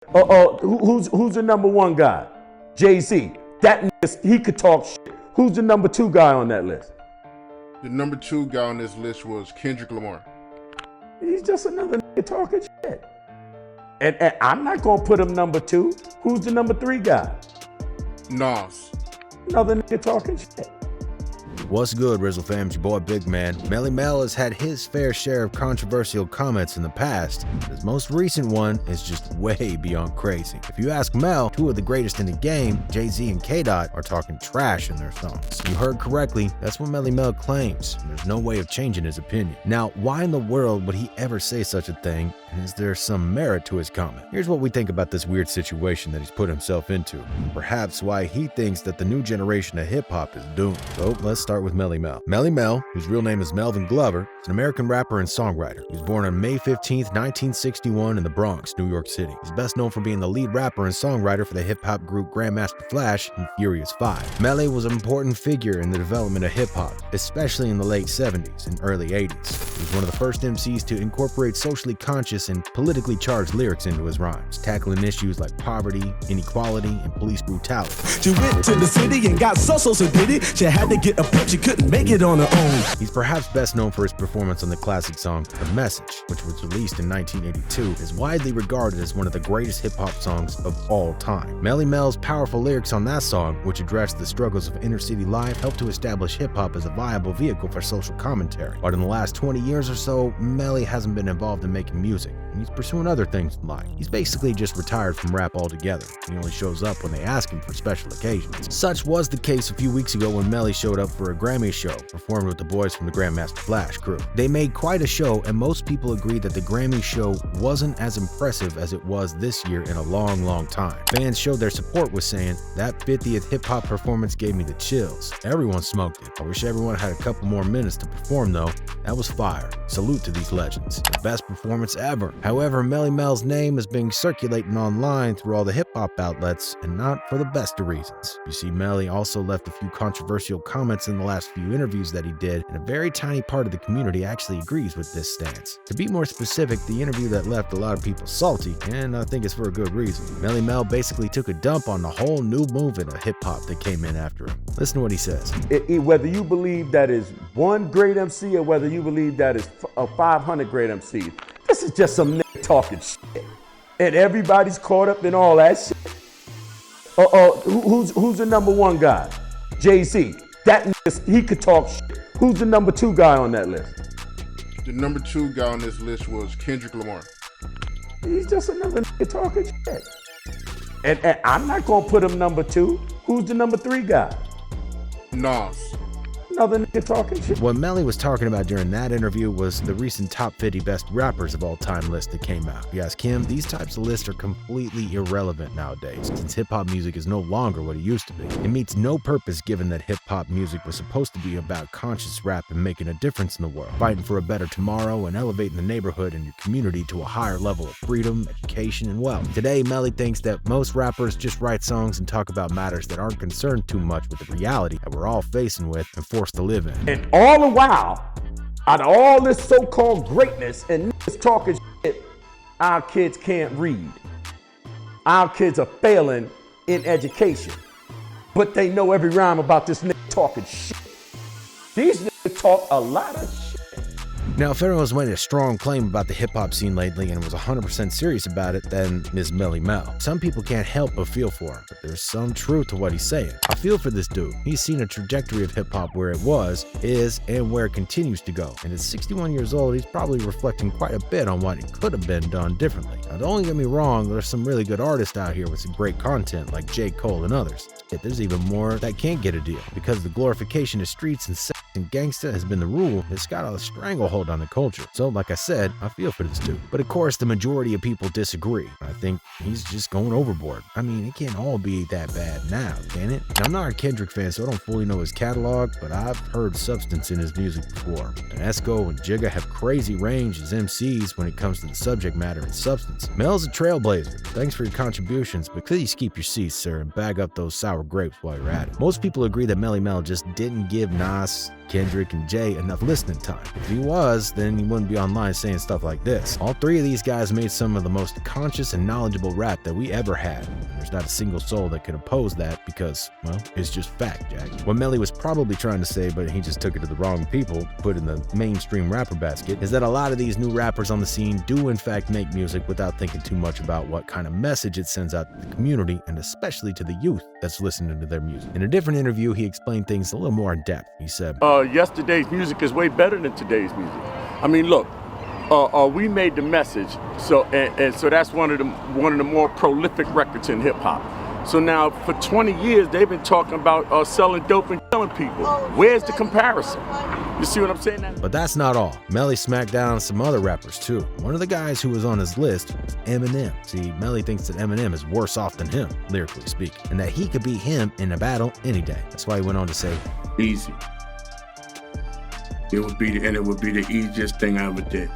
Who's the number one guy? Jay-Z. That nigga, he could talk shit. Who's the number two guy on that list? The number two guy on this list was Kendrick Lamar. He's just another nigga talking shit. And I'm not gonna put him number two. Who's the number three guy? Nas. Another nigga talking shit. What's good, RIZZLE fam? It's your boy Big Man. Melle Mel has had his fair share of controversial comments in the past. His most recent one is just way beyond crazy. If you ask Mel, two of the greatest in the game, Jay-Z and K-Dot, are talking trash in their songs. You heard correctly, that's what Melle Mel claims, and there's no way of changing his opinion. Now, why in the world would he ever say such a thing, and is there some merit to his comment? Here's what we think about this weird situation that he's put himself into, and perhaps why he thinks that the new generation of hip-hop is doomed. So let's start with Melle Mel. Melle Mel, whose real name is Melvin Glover, is an American rapper and songwriter. He was born on May 15th, 1961 in the Bronx, New York City. He's best known for being the lead rapper and songwriter for the hip-hop group Grandmaster Flash and Furious 5. Melle was an important figure in the development of hip-hop, especially in the late 70s and early 80s. He was one of the first MCs to incorporate socially conscious and politically charged lyrics into his rhymes, tackling issues like poverty, inequality, and police brutality. She went to the city and got so did it. She had to get a pimp, she couldn't make it on her own. He's perhaps best known for his performance on the classic song The Message, which was released in 1982, is widely regarded as one of the greatest hip-hop songs of all time. Melle Mel's powerful lyrics on that song, which addressed the struggles of inner-city life, helped to establish hip-hop as a viable vehicle for social commentary. But in the last 20 years or so, Melle hasn't been involved in making music, and he's pursuing other things in life. He's basically just retired from rap altogether. He only shows up when they ask him for special occasions. Such was the case a few weeks ago when Melle showed up for a Grammy show, performed with the boys from the Grandmaster Flash crew. They made quite a show, and most people agree that the Grammy show wasn't as impressive as it was this year in a long time. Fans showed their support with saying, "That 50th hip-hop performance gave me the chills. Everyone smoked it. I wish everyone had a couple more minutes to perform though. That was fire. Salute to these legends. The best performance ever." However, Melle Mel's name is being circulating online through all the hip-hop outlets, and not for the best of reasons. You see, Melle also left a few controversial comments in the last few interviews that he did, and a very tiny part of the community actually agrees with this stance. To be more specific, the interview that left a lot of people salty, and I think it's for a good reason. Melle Mel basically took a dump on the whole new movement of hip-hop that came in after him. Listen to what he says. Whether you believe that is one great MC or whether you believe that is 500 great MCs, this is just some nigga talking shit. And everybody's caught up in all that shit. Who's the number one guy? Jay-Z. That nigga, he could talk shit. Who's the number two guy on that list? The number two guy on this list was Kendrick Lamar. He's just another nigga talking shit. And I'm not gonna put him number two. Who's the number three guy? Nas. Another nigga talking shit. What Melle was talking about during that interview was the recent top 50 best rappers of all time list that came out. If you ask him, these types of lists are completely irrelevant nowadays, since hip-hop music is no longer what it used to be. It meets no purpose given that hip-hop music was supposed to be about conscious rap and making a difference in the world, fighting for a better tomorrow and elevating the neighborhood and your community to a higher level of freedom, education, and wealth. Today, Melle thinks that most rappers just write songs and talk about matters that aren't concerned too much with the reality that we're all facing with and forced to live in. And all the while, out of all this so-called greatness and niggas talking shit, our kids can't read. Our kids are failing in education. But they know every rhyme about this nigga talking shit. These niggas talk a lot of shit. Now, if anyone's made a strong claim about the hip-hop scene lately and was 100% serious about it, then Ms. Melle Mel. Some people can't help but feel for him, but there's some truth to what he's saying. I feel for this dude. He's seen a trajectory of hip-hop where it was, is, and where it continues to go. And at 61 years old, he's probably reflecting quite a bit on what it could have been done differently. Now, don't get me wrong, there's some really good artists out here with some great content like J. Cole and others. Yet there's even more that can't get a deal. Because the glorification of streets and sex and gangsta has been the rule, it's got a stranglehold on the culture. So, like I said, I feel for this dude. But of course, the majority of people disagree. I think he's just going overboard. I mean, it can't all be that bad now, can it? Now, I'm not a Kendrick fan, so I don't fully know his catalog, but I've heard substance in his music before. And Esco and Jigga have crazy range as MCs when it comes to the subject matter and substance. Mel's a trailblazer. Thanks for your contributions, but please keep your seats, sir, and bag up those sour grapes while you're at it. Most people agree that Melle Mel just didn't give Nas Kendrick and Jay enough listening time. If he was, then he wouldn't be online saying stuff like this. All three of these guys made some of the most conscious and knowledgeable rap that we ever had. And there's not a single soul that can oppose that because, well, it's just fact, Jack. What Melle was probably trying to say, but he just took it to the wrong people, put in the mainstream rapper basket, is that a lot of these new rappers on the scene do in fact make music without thinking too much about what kind of message it sends out to the community, and especially to the youth that's listening to their music. In a different interview, he explained things a little more in depth. He said, Yesterday's music is way better than today's music. I mean, look, we made the message, so so that's one of the more prolific records in hip hop. So now, for 20 years, they've been talking about selling dope and killing people. Where's the comparison? You see what I'm saying? But that's not all. Melle smacked down some other rappers too. One of the guys who was on his list was Eminem. See, Melle thinks that Eminem is worse off than him, lyrically speaking, and that he could beat him in a battle any day. That's why he went on to say, easy. It would be the easiest thing I ever did.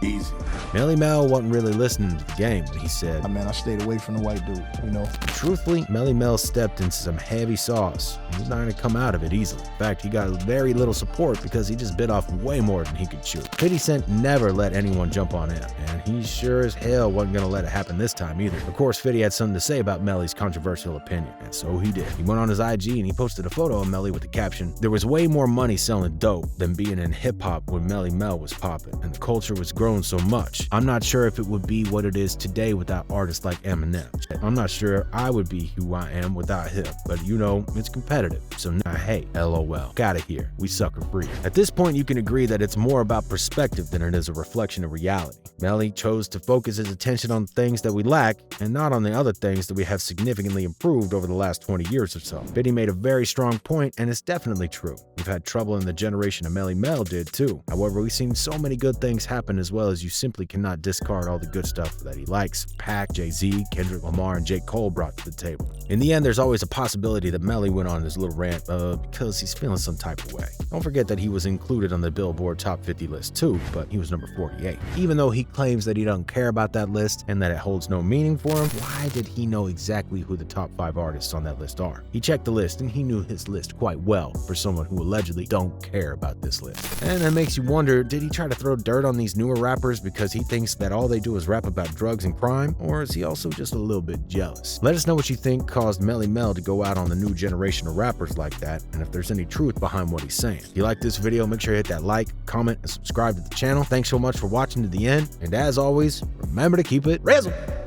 Easy. Melle Mel wasn't really listening to the game when he said, I stayed away from the white dude, you know. Truthfully, Melle Mel stepped into some heavy sauce. He's not going to come out of it easily. In fact, he got very little support because he just bit off way more than he could chew. 50 Cent never let anyone jump on him, and he sure as hell wasn't going to let it happen this time either. Of course, 50 had something to say about Melle's controversial opinion, and so he did. He went on his IG and he posted a photo of Melle with the caption, "There was way more money selling dope than being in hip-hop when Melle Mel was popping, and the culture was growing so much. I'm not sure if it would be what it is today without artists like Eminem. I'm not sure I would be who I am without him, but you know, it's competitive. So now, hey, LOL. Got it here. We sucker free." At this point, you can agree that it's more about perspective than it is a reflection of reality. Melle chose to focus his attention on things that we lack and not on the other things that we have significantly improved over the last 20 years or so. 50 made a very strong point, and it's definitely true. We've had trouble in the generation of Melle Mel did too. However, we've seen so many good things happen, as well as you simply cannot discard all the good stuff that he likes, Pac, Jay-Z, Kendrick Lamar, and J. Cole brought to the table. In the end, there's always a possibility that Melle went on his little rant because he's feeling some type of way. Don't forget that he was included on the Billboard Top 50 list too, but he was number 48. Even though he claims that he doesn't care about that list and that it holds no meaning for him, why did he know exactly who the top 5 artists on that list are? He checked the list and he knew his list quite well for someone who allegedly don't care about this list. And that makes you wonder, did he try to throw dirt on these newer rappers because he thinks that all they do is rap about drugs and crime, or is he also just a little bit jealous? Let us know what you think caused Melle Mel to go out on the new generation of rappers like that, and if there's any truth behind what he's saying. If you like this video, make sure you hit that like, comment, and subscribe to the channel. Thanks so much for watching to the end, and as always, remember to keep it RIZZLE.